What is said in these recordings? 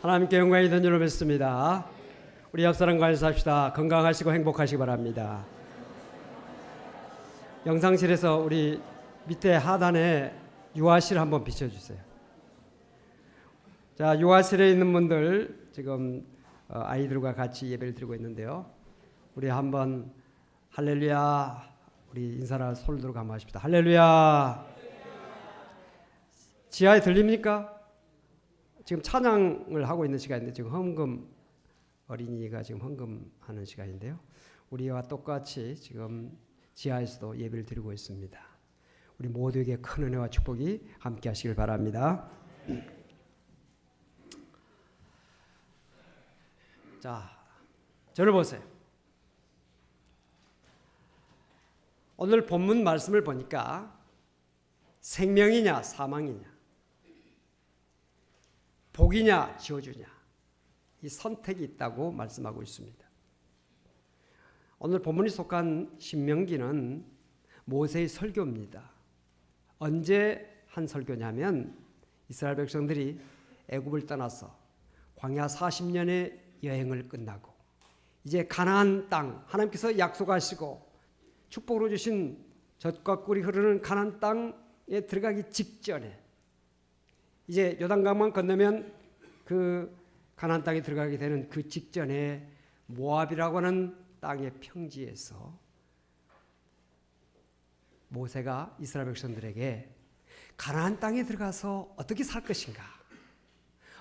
하나님께 영광이 된 줄로 믿습니다. 우리 옆사람과 인사합시다. 건강하시고 행복하시기 바랍니다. 영상실에서 우리 밑에 하단에 유아실 한번 비춰주세요. 자, 유아실에 있는 분들 지금 아이들과 같이 예배를 드리고 있는데요. 우리 한번 할렐루야, 우리 인사를 손을 들고 한번 하십시다. 할렐루야. 지하에 들립니까? 지금 찬양을 하고 있는 시간인데 지금 헌금 어린이가 지금 헌금하는 시간인데요. 우리와 똑같이 지금 지하에서도 예배를 드리고 있습니다. 우리 모두에게 큰 은혜와 축복이 함께 하시길 바랍니다. 자, 저를 보세요. 오늘 본문 말씀을 보니까 생명이냐 사망이냐, 복이냐 지어주냐, 이 선택이 있다고 말씀하고 있습니다. 오늘 본문이 속한 신명기는 모세의 설교입니다. 언제 한 설교냐면 이스라엘 백성들이 애굽을 떠나서 광야 40년의 여행을 끝나고 이제 가나안 땅, 하나님께서 약속하시고 축복으로 주신 젖과 꿀이 흐르는 가나안 땅에 들어가기 직전에 이제 요단강만 건너면 그 가나안 땅에 들어가게 되는 그 직전에 모압이라고 하는 땅의 평지에서 모세가 이스라엘 백성들에게 가나안 땅에 들어가서 어떻게 살 것인가,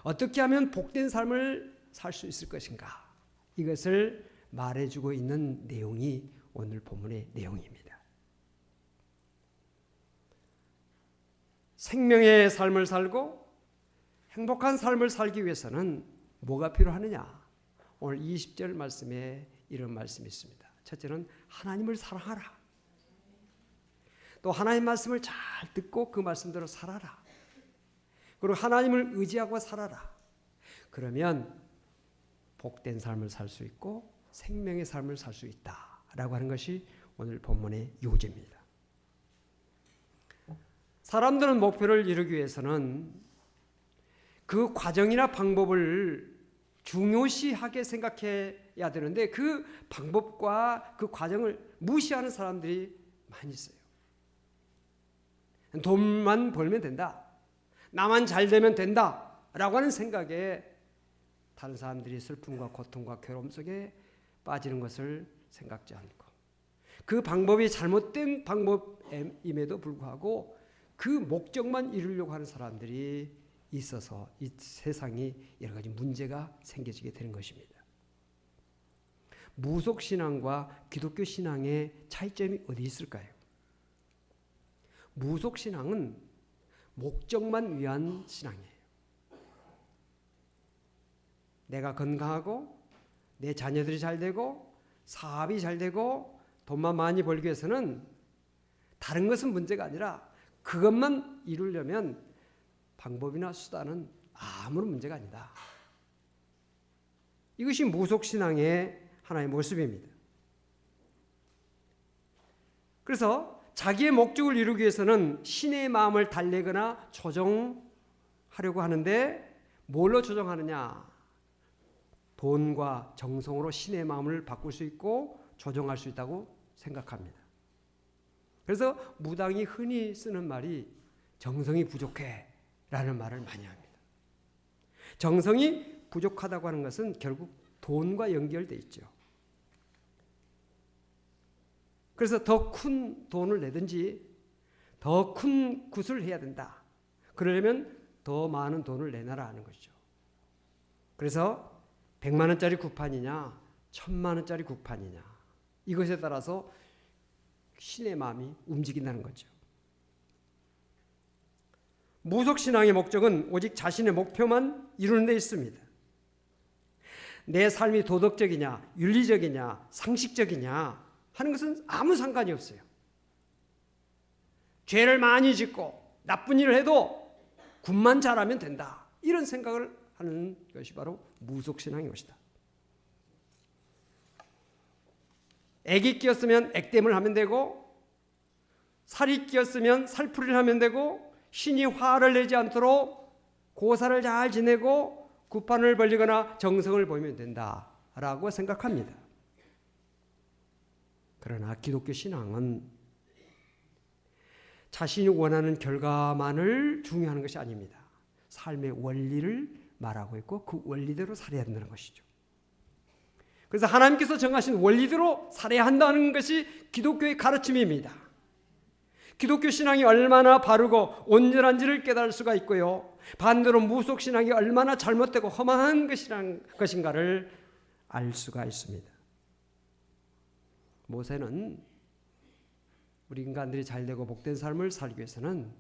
어떻게 하면 복된 삶을 살 수 있을 것인가, 이것을 말해주고 있는 내용이 오늘 본문의 내용입니다. 생명의 삶을 살고 행복한 삶을 살기 위해서는 뭐가 필요하느냐? 오늘 20절 말씀에 이런 말씀이 있습니다. 첫째는 하나님을 사랑하라. 또 하나님 말씀을 잘 듣고 그 말씀대로 살아라. 그리고 하나님을 의지하고 살아라. 그러면 복된 삶을 살 수 있고 생명의 삶을 살 수 있다라고 하는 것이 오늘 본문의 요지입니다. 사람들은 목표를 이루기 위해서는 그 과정이나 방법을 중요시하게 생각해야 되는데 그 방법과 그 과정을 무시하는 사람들이 많이 있어요. 돈만 벌면 된다, 나만 잘 되면 된다 라고 하는 생각에 다른 사람들이 슬픔과 고통과 괴로움 속에 빠지는 것을 생각지 않고, 그 방법이 잘못된 방법임에도 불구하고 그 목적만 이루려고 하는 사람들이 있어서 이 세상이 여러 가지 문제가 생겨지게 되는 것입니다. 무속신앙과 기독교 신앙의 차이점이 어디 있을까요? 무속신앙은 목적만 위한 신앙이에요. 내가 건강하고 내 자녀들이 잘 되고 사업이 잘 되고 돈만 많이 벌기 위해서는 다른 것은 문제가 아니라 그것만 이루려면 방법이나 수단은 아무런 문제가 아니다. 이것이 무속신앙의 하나의 모습입니다. 그래서 자기의 목적을 이루기 위해서는 신의 마음을 달래거나 조정하려고 하는데 뭘로 조정하느냐? 돈과 정성으로 신의 마음을 바꿀 수 있고 조정할 수 있다고 생각합니다. 그래서 무당이 흔히 쓰는 말이 정성이 부족해 라는 말을 많이 합니다. 정성이 부족하다고 하는 것은 결국 돈과 연결되어 있죠. 그래서 더 큰 돈을 내든지 더 큰 굿을 해야 된다. 그러려면 더 많은 돈을 내놔라 하는 것이죠. 그래서 100만 원짜리 구판이냐 1000만 원짜리 구판이냐, 이것에 따라서 신의 마음이 움직인다는 거죠. 무속신앙의 목적은 오직 자신의 목표만 이루는 데 있습니다. 내 삶이 도덕적이냐 윤리적이냐 상식적이냐 하는 것은 아무 상관이 없어요. 죄를 많이 짓고 나쁜 일을 해도 굿만 잘하면 된다, 이런 생각을 하는 것이 바로 무속신앙의 것이다. 액이 끼었으면 액땜을 하면 되고, 살이 끼었으면 살풀이를 하면 되고, 신이 화를 내지 않도록 고사를 잘 지내고 구판을 벌리거나 정성을 보이면 된다라고 생각합니다. 그러나 기독교 신앙은 자신이 원하는 결과만을 중요하는 것이 아닙니다. 삶의 원리를 말하고 있고 그 원리대로 살아야 된다는 것이죠. 그래서 하나님께서 정하신 원리대로 살아야 한다는 것이 기독교의 가르침입니다. 기독교 신앙이 얼마나 바르고 온전한지를 깨달을 수가 있고요. 반대로 무속 신앙이 얼마나 잘못되고 험한 것인가를 알 수가 있습니다. 모세는 우리 인간들이 잘되고 복된 삶을 살기 위해서는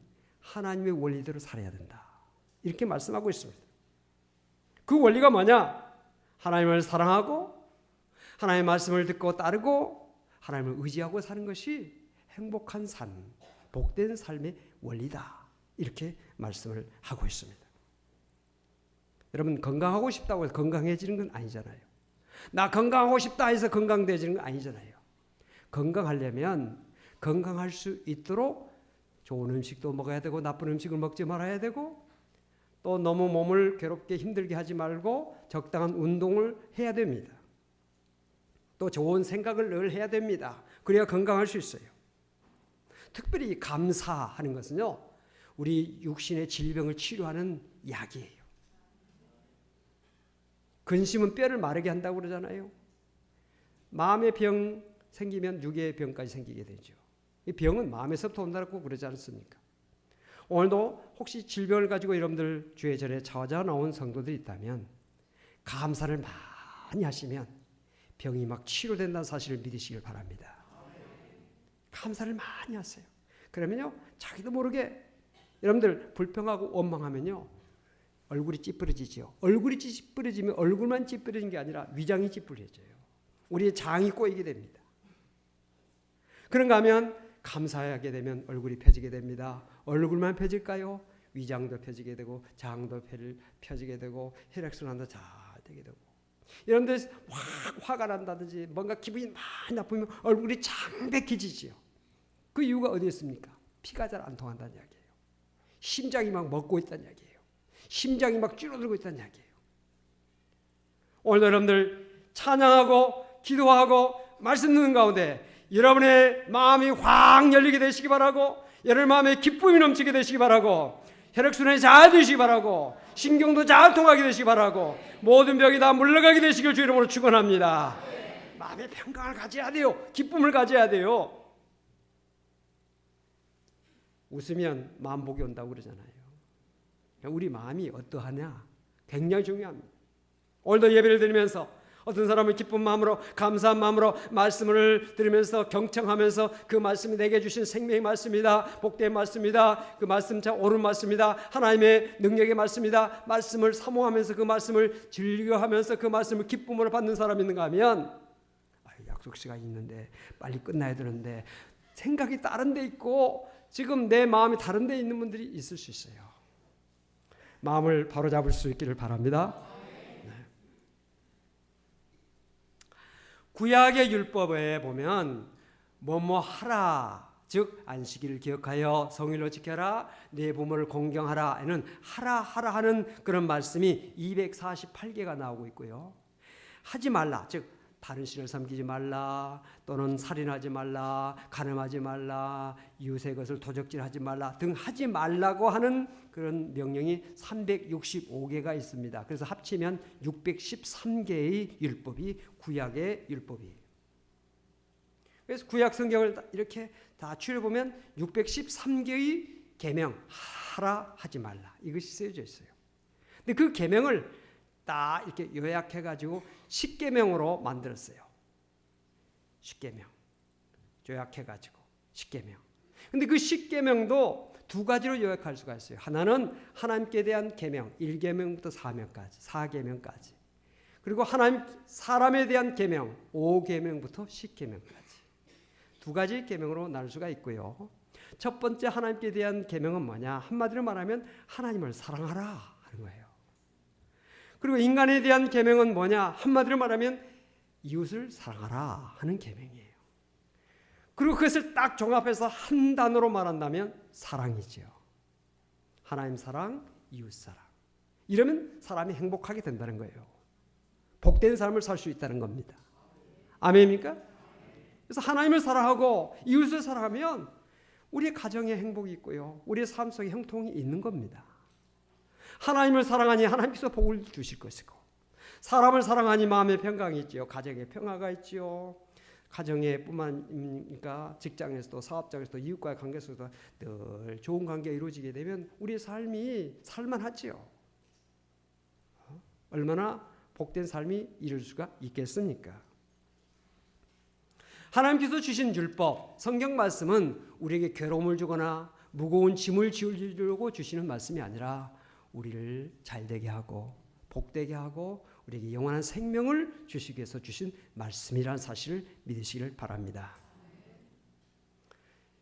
하나님의 원리대로 살아야 된다. 이렇게 말씀하고 있습니다. 그 원리가 뭐냐? 하나님을 사랑하고 하나님의 말씀을 듣고 따르고 하나님을 의지하고 사는 것이 행복한 삶, 복된 삶의 원리다. 이렇게 말씀을 하고 있습니다. 여러분 건강하고 싶다고 해서 건강해지는 건 아니잖아요. 나 건강하고 싶다 해서 건강되어지는 건 아니잖아요. 건강하려면 건강할 수 있도록 좋은 음식도 먹어야 되고 나쁜 음식을 먹지 말아야 되고 또 너무 몸을 괴롭게 힘들게 하지 말고 적당한 운동을 해야 됩니다. 또 좋은 생각을 늘 해야 됩니다. 그래야 건강할 수 있어요. 특별히 감사하는 것은요, 우리 육신의 질병을 치료하는 약이에요. 근심은 뼈를 마르게 한다고 그러잖아요. 마음의 병 생기면 육의 병까지 생기게 되죠. 이 병은 마음에서부터 온다고 그러지 않습니까? 오늘도 혹시 질병을 가지고 여러분들 주의 전에 찾아나온 성도들이 있다면 감사를 많이 하시면 병이 막 치료된다는 사실을 믿으시길 바랍니다. 감사를 많이 하세요. 그러면요, 자기도 모르게 여러분들 불평하고 원망하면요, 얼굴이 찌푸려지죠. 얼굴이 찌푸려지면 얼굴만 찌푸려진 게 아니라 위장이 찌푸려져요. 우리의 장이 꼬이게 됩니다. 그런가 하면 감사하게 되면 얼굴이 펴지게 됩니다. 얼굴만 펴질까요? 위장도 펴지게 되고 장도 펴지게 되고 혈액순환도 잘 되게 되고 여러분들 화가 난다든지 뭔가 기분이 많이 나쁘면 얼굴이 창백해지지요. 그 이유가 어디에 있습니까? 피가 잘 안 통한다는 이야기예요. 심장이 막 먹고 있다는 이야기예요. 심장이 막 줄어들고 있다는 이야기예요. 오늘 여러분들 찬양하고 기도하고 말씀 듣는 가운데 여러분의 마음이 확 열리게 되시기 바라고 여러분의 마음에 기쁨이 넘치게 되시기 바라고 혈액순환이 잘 되시기 바라고 신경도 잘 통하게 되시기 바라고 모든 병이 다 물러가게 되시길 주 이름으로 축원합니다. 마음의 평강을 가져야 돼요. 기쁨을 가져야 돼요. 웃으면 마음 복이 온다고 그러잖아요. 우리 마음이 어떠하냐 굉장히 중요합니다. 오늘도 예배를 드리면서 어떤 사람은 기쁜 마음으로 감사한 마음으로 말씀을 들으면서 경청하면서 그 말씀이 내게 주신 생명의 말씀이다. 복된 말씀이다. 그 말씀 참 옳은 말씀이다. 하나님의 능력의 말씀이다. 말씀을 사모하면서 그 말씀을 즐겨하면서 그 말씀을 기쁨으로 받는 사람이 있는가 하면 약속 시간이 있는데 빨리 끝나야 되는데 생각이 다른 데 있고 지금 내 마음이 다른 데 있는 분들이 있을 수 있어요. 마음을 바로잡을 수 있기를 바랍니다. 구약의 율법에 보면 뭐뭐 하라 즉 안식일을 기억하여 성일로 지켜라 내 부모를 공경하라에는 하라 하는 그런 말씀이 248개가 나오고 있고요. 하지 말라 즉 다른 신을 섬기지 말라 또는 살인하지 말라 간음하지 말라 이웃의 것을 도적질하지 말라 등 하지 말라고 하는 그런 명령이 365개가 있습니다. 그래서 합치면 613개의 율법이 구약의 율법이에요. 그래서 구약 성경을 이렇게 다 추려보면 613개의 계명 하라 하지 말라 이것이 쓰여져 있어요. 근데 그 계명을 딱 이렇게 요약해가지고 10계명으로 만들었어요. 10계명 요약해가지고 10계명. 근데 그 10계명도 두 가지로 요약할 수가 있어요. 하나는 하나님께 대한 계명 1계명부터 4계명까지 그리고 하나님 사람에 대한 계명 5계명부터 10계명까지 두 가지 계명으로 나눌 수가 있고요. 첫 번째 하나님께 대한 계명은 뭐냐? 한마디로 말하면 하나님을 사랑하라 하는 거예요. 그리고 인간에 대한 계명은 뭐냐? 한마디로 말하면 이웃을 사랑하라 하는 계명이에요. 그리고 그것을 딱 종합해서 한 단어로 말한다면 사랑이죠. 하나님 사랑, 이웃 사랑. 이러면 사람이 행복하게 된다는 거예요. 복된 삶을 살 수 있다는 겁니다. 아멘입니까? 그래서 하나님을 사랑하고 이웃을 사랑하면 우리의 가정에 행복이 있고요. 우리의 삶 속에 형통이 있는 겁니다. 하나님을 사랑하니 하나님께서 복을 주실 것이고, 사람을 사랑하니 마음의 평강이 있지요. 가정에 평화가 있지요. 가정에 뿐만이니까 직장에서도 사업장에서도 이웃과의 관계에서도 늘 좋은 관계가 이루어지게 되면 우리의 삶이 살만하지요. 얼마나 복된 삶이 이룰 수가 있겠습니까? 하나님께서 주신 율법, 성경 말씀은 우리에게 괴로움을 주거나 무거운 짐을 지우려고 주시는 말씀이 아니라 우리를 잘되게 하고 복되게 하고 우리에게 영원한 생명을 주시기 위해서 주신 말씀이라는 사실을 믿으시기를 바랍니다.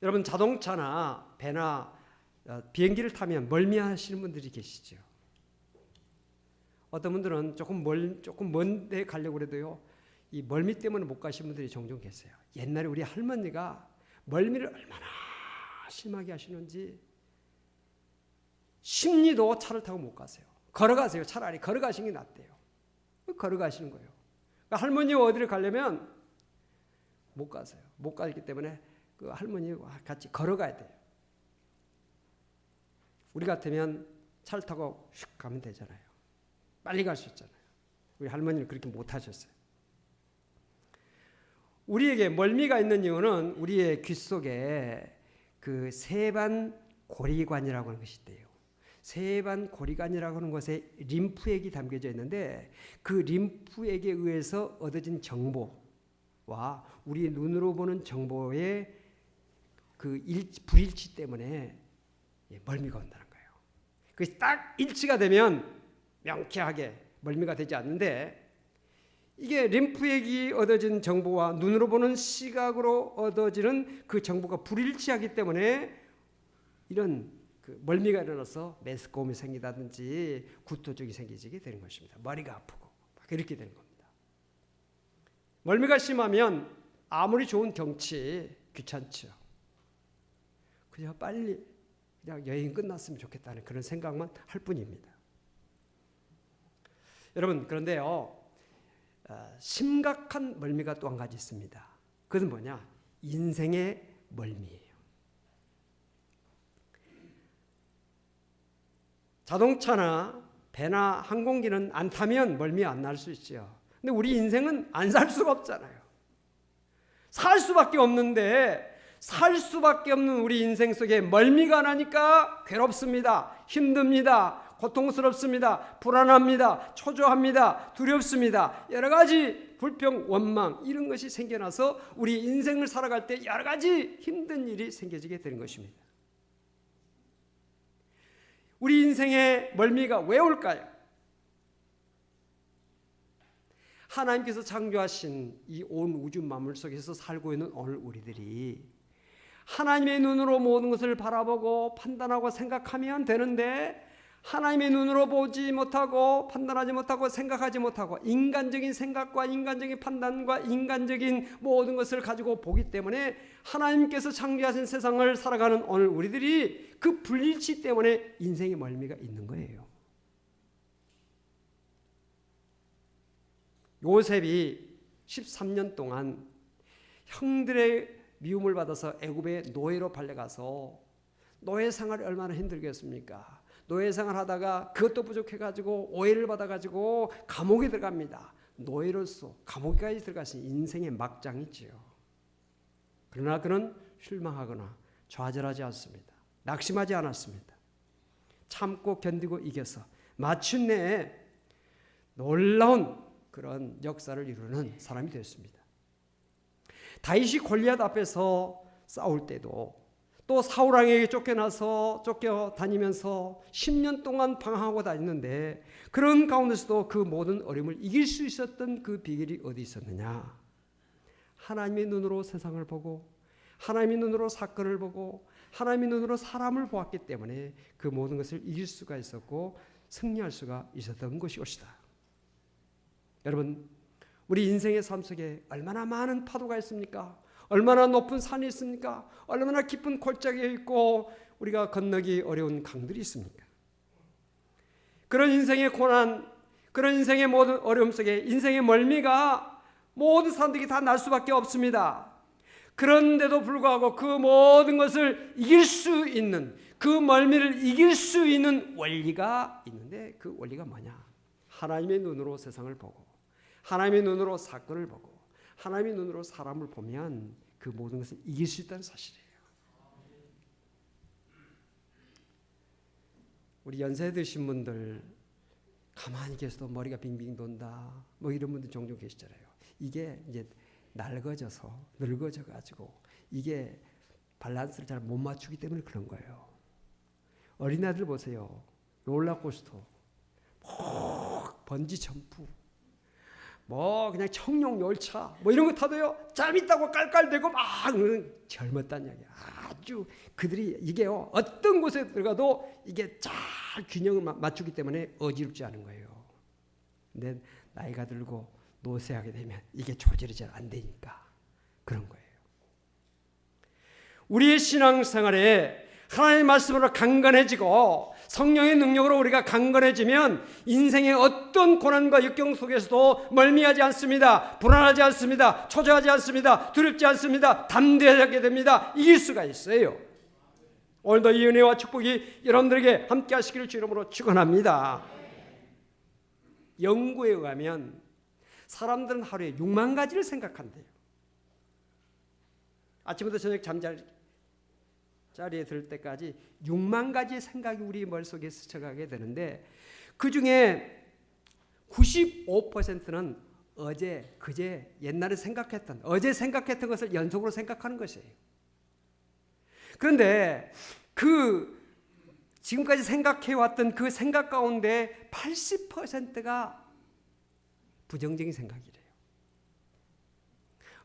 여러분, 자동차나 배나 비행기를 타면 멀미하시는 분들이 계시죠. 어떤 분들은 조금 먼 데 가려고 해도요, 이 멀미 때문에 못 가시는 분들이 종종 계세요. 옛날에 우리 할머니가 멀미를 얼마나 심하게 하시는지 심리도 차를 타고 못 가세요. 걸어가세요. 차라리 걸어가시는 게 낫대요. 걸어가시는 거예요. 그러니까 할머니와 어디를 가려면 못 가세요. 못 가기 때문에 그 할머니와 같이 걸어가야 돼요. 우리 같으면 차를 타고 슉 가면 되잖아요. 빨리 갈 수 있잖아요. 우리 할머니는 그렇게 못 하셨어요. 우리에게 멀미가 있는 이유는 우리의 귀 속에 그 세반 고리관이라고 하는 것이 있대요. 세반 고리관이라고 하는 것에 림프액이 담겨져 있는데 그 림프액에 의해서 얻어진 정보와 우리 눈으로 보는 정보의 그 불일치 때문에 멀미가 온다는 거예요. 그것이 딱 일치가 되면 명쾌하게 멀미가 되지 않는데, 이게 림프액이 얻어진 정보와 눈으로 보는 시각으로 얻어지는 그 정보가 불일치하기 때문에 이런 그 멀미가 일어나서 메스꺼움이 생기다든지 구토증이 생기게 되는 것입니다. 머리가 아프고 이렇게 되는 겁니다. 멀미가 심하면 아무리 좋은 경치 귀찮죠. 그냥 빨리 그냥 여행 끝났으면 좋겠다는 그런 생각만 할 뿐입니다. 여러분, 그런데요, 심각한 멀미가 또 한 가지 있습니다. 그것은 뭐냐? 인생의 멀미예요. 자동차나 배나 항공기는 안 타면 멀미 안 날 수 있죠. 근데 우리 인생은 안 살 수가 없잖아요. 살 수밖에 없는데 살 수밖에 없는 우리 인생 속에 멀미가 나니까 괴롭습니다. 힘듭니다. 고통스럽습니다. 불안합니다. 초조합니다. 두렵습니다. 여러 가지 불평, 원망 이런 것이 생겨나서 우리 인생을 살아갈 때 여러 가지 힘든 일이 생겨지게 되는 것입니다. 우리 인생의 멀미가 왜 올까요? 하나님께서 창조하신 이 온 우주 만물 속에서 살고 있는 오늘 우리들이 하나님의 눈으로 모든 것을 바라보고 판단하고 생각하면 되는데, 하나님의 눈으로 보지 못하고 판단하지 못하고 생각하지 못하고 인간적인 생각과 인간적인 판단과 인간적인 모든 것을 가지고 보기 때문에 하나님께서 창조하신 세상을 살아가는 오늘 우리들이 그 불일치 때문에 인생의 멀미가 있는 거예요. 요셉이 13년 동안 형들의 미움을 받아서 애굽의 노예로 팔려가서 노예 생활이 얼마나 힘들겠습니까? 노예 생활 하다가 그것도 부족해가지고 오해를 받아가지고 감옥에 들어갑니다. 노예로서 감옥까지 들어가신 인생의 막장이지요. 그러나 그는 실망하거나 좌절하지 않습니다. 낙심하지 않았습니다. 참고 견디고 이겨서 마침내 놀라운 그런 역사를 이루는 사람이 되었습니다. 다윗이 골리앗 앞에서 싸울 때도 또 사울 왕에게 쫓겨다니면서 10년 동안 방황하고 다녔는데 그런 가운데서도 그 모든 어려움을 이길 수 있었던 그 비결이 어디 있었느냐? 하나님의 눈으로 세상을 보고 하나님의 눈으로 사건을 보고 하나님의 눈으로 사람을 보았기 때문에 그 모든 것을 이길 수가 있었고 승리할 수가 있었던 것이었다. 여러분, 우리 인생의 삶 속에 얼마나 많은 파도가 있습니까? 얼마나 높은 산이 있습니까? 얼마나 깊은 골짜기에 있고 우리가 건너기 어려운 강들이 있습니까? 그런 인생의 고난, 그런 인생의 모든 어려움 속에 인생의 멀미가 모든 사람들이 다 날 수밖에 없습니다. 그런데도 불구하고 그 모든 것을 이길 수 있는, 그 멀미를 이길 수 있는 원리가 있는데, 그 원리가 뭐냐? 하나님의 눈으로 세상을 보고, 하나님의 눈으로 사건을 보고, 하나님의 눈으로 사람을 보면 그 모든 것을 이길 수 있다는 사실이에요. 우리 연세 드신 분들 가만히 계셔도 머리가 빙빙 돈다, 뭐 이런 분들 종종 계시잖아요. 이게 이제 낡아져서 늙어져 가지고 이게 밸런스를 잘 못 맞추기 때문에 그런 거예요. 어린아이들 보세요. 롤러코스터, 번지 점프, 뭐 그냥 청룡 열차, 뭐 이런 거 타도요 짧다고 깔깔대고 막 젊었다는 얘기야. 아주 그들이 이게요 어떤 곳에 들어가도 이게 잘 균형을 맞추기 때문에 어지럽지 않은 거예요. 근데 나이가 들고 노쇠하게 되면 이게 조절이 잘 안 되니까 그런 거예요. 우리의 신앙생활에 하나님의 말씀으로 강건해지고 성령의 능력으로 우리가 강건해지면 인생의 어떤 고난과 역경 속에서도 멀미하지 않습니다. 불안하지 않습니다. 초조하지 않습니다. 두렵지 않습니다. 담대하게 됩니다. 이길 수가 있어요. 오늘도 이 은혜와 축복이 여러분들에게 함께 하시기를 주 이름으로 축원합니다. 연구에 의하면 사람들은 하루에 6만 가지를 생각한대요. 아침부터 저녁 자리에 들 때까지 6만 가지의 생각이 우리 머릿속에 스쳐가게 되는데, 그 중에 95%는 어제, 그제, 옛날에 생각했던, 어제 생각했던 것을 연속으로 생각하는 것이에요. 그런데 지금까지 생각해왔던 그 생각 가운데 80%가 부정적인 생각이래요.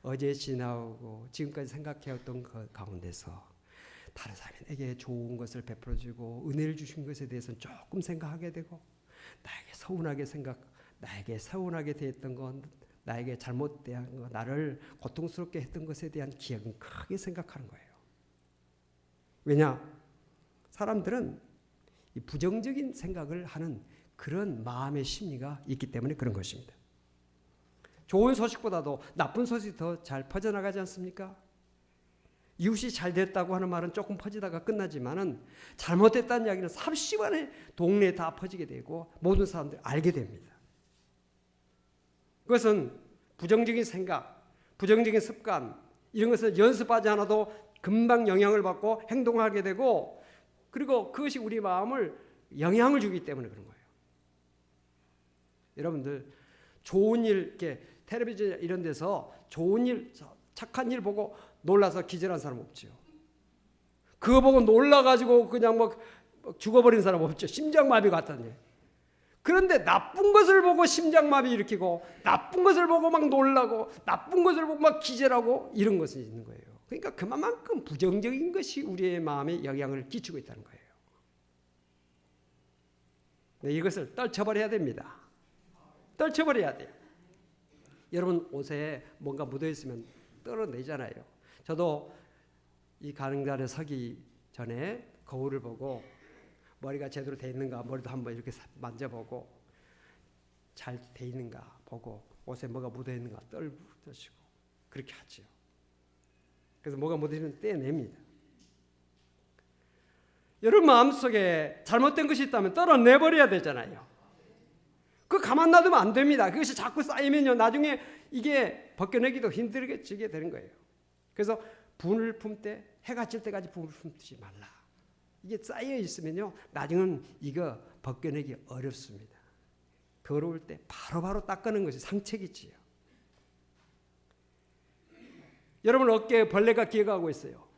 어제 지나오고 지금까지 생각해왔던 그 가운데서 다른 사람에게 좋은 것을 베풀어주고 은혜를 주신 것에 대해서는 조금 생각하게 되고, 나에게 서운하게 대했던 것, 나에게 잘못된 것, 나를 고통스럽게 했던 것에 대한 기억은 크게 생각하는 거예요. 왜냐? 사람들은 이 부정적인 생각을 하는 그런 마음의 심리가 있기 때문에 그런 것입니다. 좋은 소식보다도 나쁜 소식이 더 잘 퍼져나가지 않습니까? 이웃이 잘 됐다고 하는 말은 조금 퍼지다가 끝나지만은 잘못됐다는 이야기는 30만에 동네에 다 퍼지게 되고 모든 사람들이 알게 됩니다. 그것은 부정적인 생각, 부정적인 습관, 이런 것을 연습하지 않아도 금방 영향을 받고 행동하게 되고, 그리고 그것이 우리 마음을 영향을 주기 때문에 그런 거예요. 여러분들 좋은 일, 이렇게 텔레비전 이런 데서 좋은 일, 착한 일 보고 놀라서 기절한 사람 없죠. 그거 보고 놀라가지고 그냥 막 죽어버린 사람 없죠. 심장마비가 왔다니. 그런데 나쁜 것을 보고 심장마비 일으키고, 나쁜 것을 보고 막 놀라고, 나쁜 것을 보고 막 기절하고, 이런 것이 있는 거예요. 그러니까 그만큼 부정적인 것이 우리의 마음에 영향을 끼치고 있다는 거예요. 네, 이것을 떨쳐버려야 됩니다. 떨쳐버려야 돼요. 여러분 옷에 뭔가 묻어있으면 떨어내잖아요. 저도 이 가능자리에 서기 전에 거울을 보고 머리가 제대로 돼 있는가, 머리도 한번 이렇게 만져보고 잘 돼 있는가 보고, 옷에 뭐가 묻어 있는가 떨어지고 그렇게 하죠. 그래서 뭐가 묻어 있으면 떼냅니다. 여러분 마음속에 잘못된 것이 있다면 떨어내버려야 되잖아요. 그거 가만 놔두면 안 됩니다. 그것이 자꾸 쌓이면요, 나중에 이게 벗겨내기도 힘들게 되는 거예요. 그래서 분을 품때 해가 질 때까지 분을 품지 말라. 이게 쌓여 있으면요, 나중에는 이거 벗겨내기 어렵습니다. 더러울 때 바로바로 닦아내는 것이 상책이지요. 여러분 어깨에 벌레가 기어가고 있어요.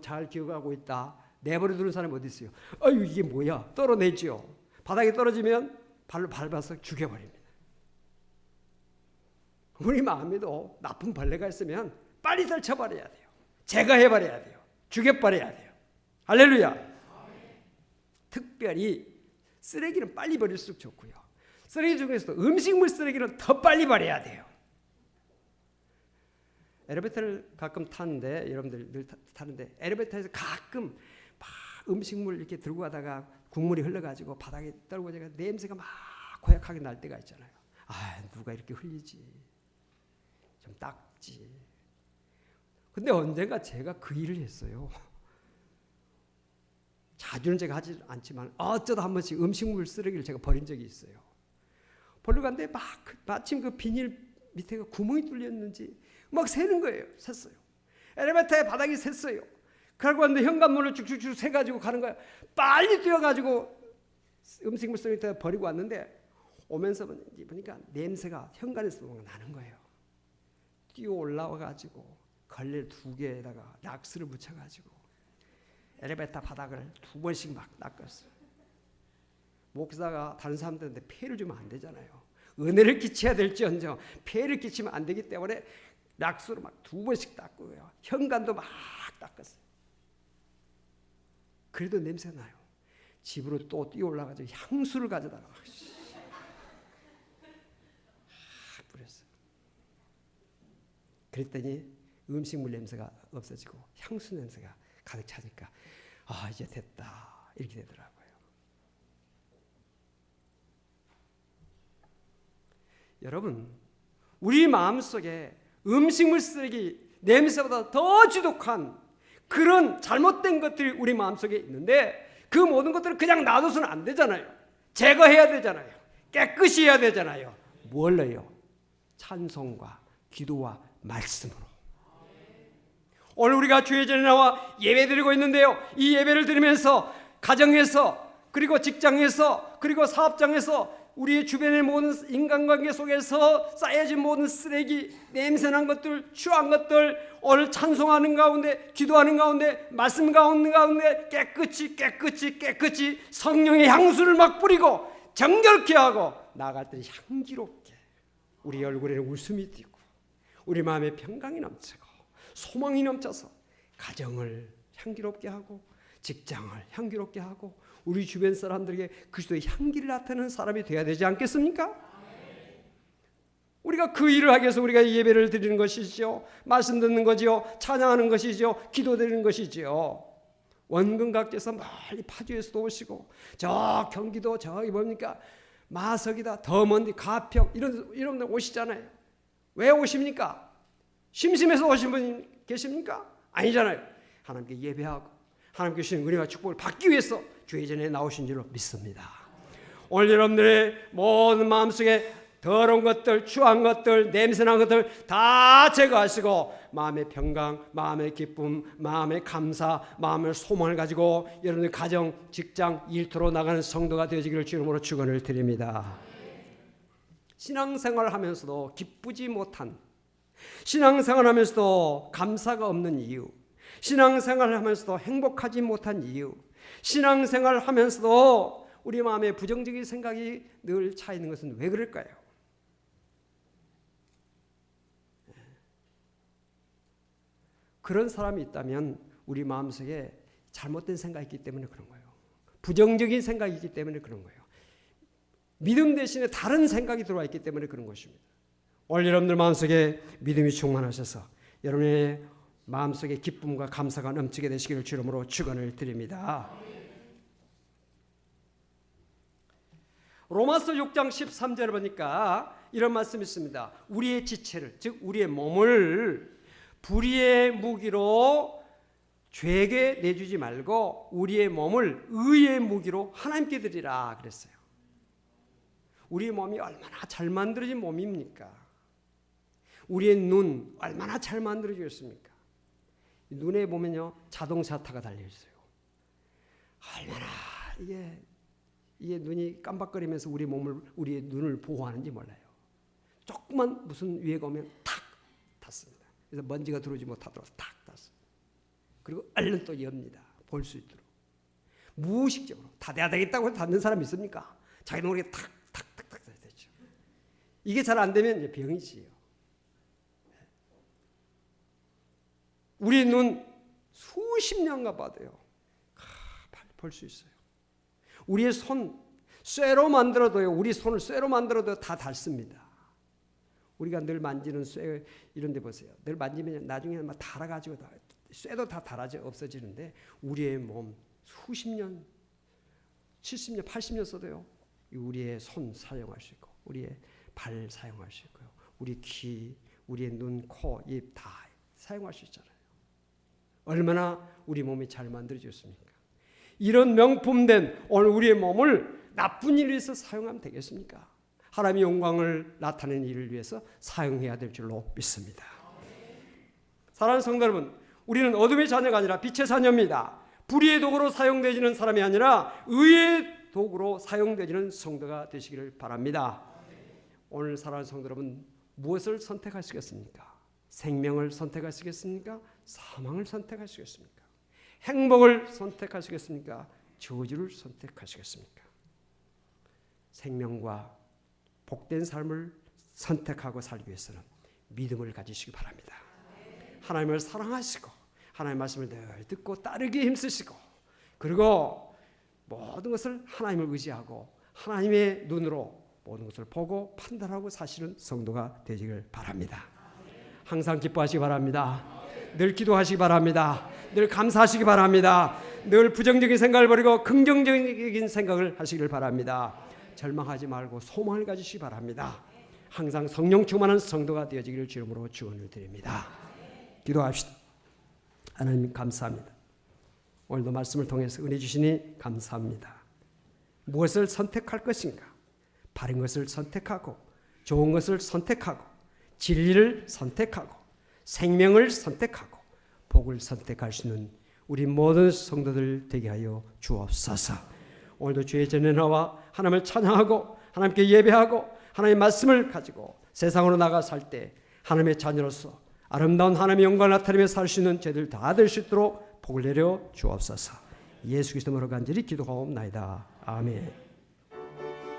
잘 기어가고 있다. 내버려 두는 사람이 어디 있어요? 아유, 이게 뭐야? 떨어내죠. 바닥에 떨어지면 발로 밟아서 죽여버립니다. 우리 마음에도 나쁜 벌레가 있으면 빨리 떨쳐버려야 돼요. 제거해버려야 돼요. 죽여버려야 돼요. 할렐루야. 특별히 쓰레기는 빨리 버릴수록 좋고요. 쓰레기 중에서도 음식물 쓰레기는 더 빨리 버려야 돼요. 엘리베이터를 가끔 타는데, 여러분들 늘 타는데 엘리베이터에서 가끔 막 음식물 이렇게 들고 가다가 국물이 흘러가지고 바닥에 떨궈져가 냄새가 막 고약하게 날 때가 있잖아요. 아, 누가 이렇게 흘리지? 좀 닦지. 근데 언젠가 제가 그 일을 했어요. 자주는 제가 하지 않지만 어쩌다 한 번씩 음식물 쓰레기를 제가 버린 적이 있어요. 버리러 갔는데 마침 그 비닐 밑에가 구멍이 뚫렸는지 막 새는 거예요. 샜어요. 엘리베이터에 바닥이 샜어요. 그러고 왔는데 현관문을 쭉쭉쭉 새가지고 가는 거야. 빨리 뛰어가지고 음식물 쓰레기통에 버리고 왔는데 오면서 보니까 냄새가 현관에서 나는 거예요. 뛰어 올라와가지고 걸레 2개에다가 락스를 묻혀가지고 엘리베이터 바닥을 2번씩 막 닦았어요. 목사가 다른 사람들한테 폐를 주면 안 되잖아요. 은혜를 끼쳐야 될지언정 폐를 끼치면 안 되기 때문에 락스로 막 2번씩 닦고요. 현관도 막 닦았어요. 그래도 냄새 나요. 집으로 또 뛰어 올라가지고 향수를 가져다가 뿌렸어요. 그랬더니 음식물 냄새가 없어지고 향수 냄새가 가득 차니까 아, 이제 됐다 이렇게 되더라고요. 여러분, 우리 마음속에 음식물 쓰레기 냄새보다 더 지독한 그런 잘못된 것들이 우리 마음속에 있는데 그 모든 것들을 그냥 놔둬서는 안 되잖아요. 제거해야 되잖아요. 깨끗이 해야 되잖아요. 뭘로요? 찬송과 기도와 말씀으로. 오늘 우리가 주의 전에 나와 예배 드리고 있는데요. 이 예배를 드리면서 가정에서 그리고 직장에서 그리고 사업장에서 우리 주변의 모든 인간관계 속에서 쌓여진 모든 쓰레기, 냄새난 것들, 추한 것들 오늘 찬송하는 가운데, 기도하는 가운데, 말씀 가운데 깨끗이 성령의 향수를 막 뿌리고 정결케 하고 나아갈 때 향기롭게 우리 얼굴에는 웃음이 띄고 우리 마음에 평강이 넘치고 소망이 넘쳐서 가정을 향기롭게 하고 직장을 향기롭게 하고 우리 주변 사람들에게 그리스도의 향기를 나타내는 사람이 되어야 되지 않겠습니까? 우리가 그 일을 하기 위해서 우리가 예배를 드리는 것이죠. 말씀 듣는 거지요. 찬양하는 것이죠. 기도드리는 것이죠. 원근각지에서 멀리 파주에서도 오시고 저 경기도 저기 뭡니까 마석이다 더 먼 가평 이런 데 오시잖아요. 왜 오십니까? 심심해서 오신 분 계십니까? 아니잖아요. 하나님께 예배하고 하나님께 주신 은혜와 축복을 받기 위해서 주의 전에 나오신 줄로 믿습니다. 오늘 여러분들의 모든 마음속에 더러운 것들, 추한 것들, 냄새난 것들 다 제거하시고 마음의 평강, 마음의 기쁨, 마음의 감사, 마음의 소망을 가지고 여러분의 가정, 직장, 일터로 나가는 성도가 되어지기를 주님으로 축원을 드립니다. 신앙생활을 하면서도 기쁘지 못한, 신앙생활을 하면서도 감사가 없는 이유, 신앙생활을 하면서도 행복하지 못한 이유, 신앙생활을 하면서도 우리 마음에 부정적인 생각이 늘 차 있는 것은 왜 그럴까요? 그런 사람이 있다면 우리 마음속에 잘못된 생각이 있기 때문에 그런 거예요. 부정적인 생각이 있기 때문에 그런 거예요. 믿음 대신에 다른 생각이 들어와 있기 때문에 그런 것입니다. 오늘 여러분들 마음속에 믿음이 충만하셔서 여러분의 마음속에 기쁨과 감사가 넘치게 되시기를 주름으로 축원을 드립니다. 로마서 6장 13절을 보니까 이런 말씀이 있습니다. 우리의 지체를 즉 우리의 몸을 불의의 무기로 죄에게 내주지 말고 우리의 몸을 의의 무기로 하나님께 드리라 그랬어요. 우리의 몸이 얼마나 잘 만들어진 몸입니까? 우리의 눈 얼마나 잘 만들어졌습니까? 눈에 보면요 자동차 타가 달려 있어요. 얼마나 이게 눈이 깜박거리면서 우리 몸을 우리의 눈을 보호하는지 몰라요. 조그만 무슨 위해가 오면 탁 닫습니다. 그래서 먼지가 들어오지 못하도록 탁 닫습니다. 그리고 얼른 또 엽니다. 볼 수 있도록. 무의식적으로 닫아야 되겠다고 닫는 사람 있습니까? 자기 모르게 탁탁탁탁 되죠. 이게 잘 안 되면 이제 병이지요. 우리 눈 수십 년간 봐도요. 볼 수 있어요. 우리의 손 쇠로 만들어도요. 우리 손을 쇠로 만들어도 다 닳습니다. 우리가 늘 만지는 쇠 이런 데 보세요. 늘 만지면 나중에 막 닳아가지고 쇠도 다 닳아져 없어지는데 우리의 몸 수십 년 70년, 80년 써도요. 우리의 손 사용할 수 있고, 우리의 발 사용할 수 있고요. 우리 귀, 우리의 눈, 코, 입 다 사용할 수 있잖아요. 얼마나 우리 몸이 잘 만들어졌습니까? 이런 명품된 오늘 우리의 몸을 나쁜 일을 위해서 사용하면 되겠습니까? 하나님의 영광을 나타내는 일을 위해서 사용해야 될 줄로 믿습니다. 사랑하는 성도 여러분, 우리는 어둠의 자녀가 아니라 빛의 자녀입니다. 불의의 도구로 사용되지는 사람이 아니라 의의 도구로 사용되지는 성도가 되시기를 바랍니다. 오늘 사랑하는 성도 여러분, 무엇을 선택하시겠습니까? 생명을 선택하시겠습니까? 사망을 선택하시겠습니까? 행복을 선택하시겠습니까? 저주를 선택하시겠습니까? 생명과 복된 삶을 선택하고 살기 위해서는 믿음을 가지시기 바랍니다. 하나님을 사랑하시고 하나님의 말씀을 늘 듣고 따르기에 힘쓰시고, 그리고 모든 것을 하나님을 의지하고 하나님의 눈으로 모든 것을 보고 판단하고 사시는 성도가 되시길 바랍니다. 항상 기뻐하시기 바랍니다. 늘 기도하시기 바랍니다. 늘 감사하시기 바랍니다. 늘 부정적인 생각을 버리고 긍정적인 생각을 하시길 바랍니다. 절망하지 말고 소망을 가지시기 바랍니다. 항상 성령 충만한 성도가 되어지기를 주님으로 축원을 드립니다. 기도합시다. 하나님 감사합니다. 오늘도 말씀을 통해서 은혜 주시니 감사합니다. 무엇을 선택할 것인가? 바른 것을 선택하고 좋은 것을 선택하고 진리를 선택하고 생명을 선택하고 복을 선택할 수 있는 우리 모든 성도들 되게 하여 주옵소서. 오늘도 주의 전에 나와 하나님을 찬양하고 하나님께 예배하고 하나님의 말씀을 가지고 세상으로 나가 살 때 하나님의 자녀로서 아름다운 하나님의 영광을 나타내며 살 수 있는 저희들 다 될 수 있도록 복을 내려 주옵소서. 예수 그리스도 이름으로 간절히 기도하옵나이다. 아멘.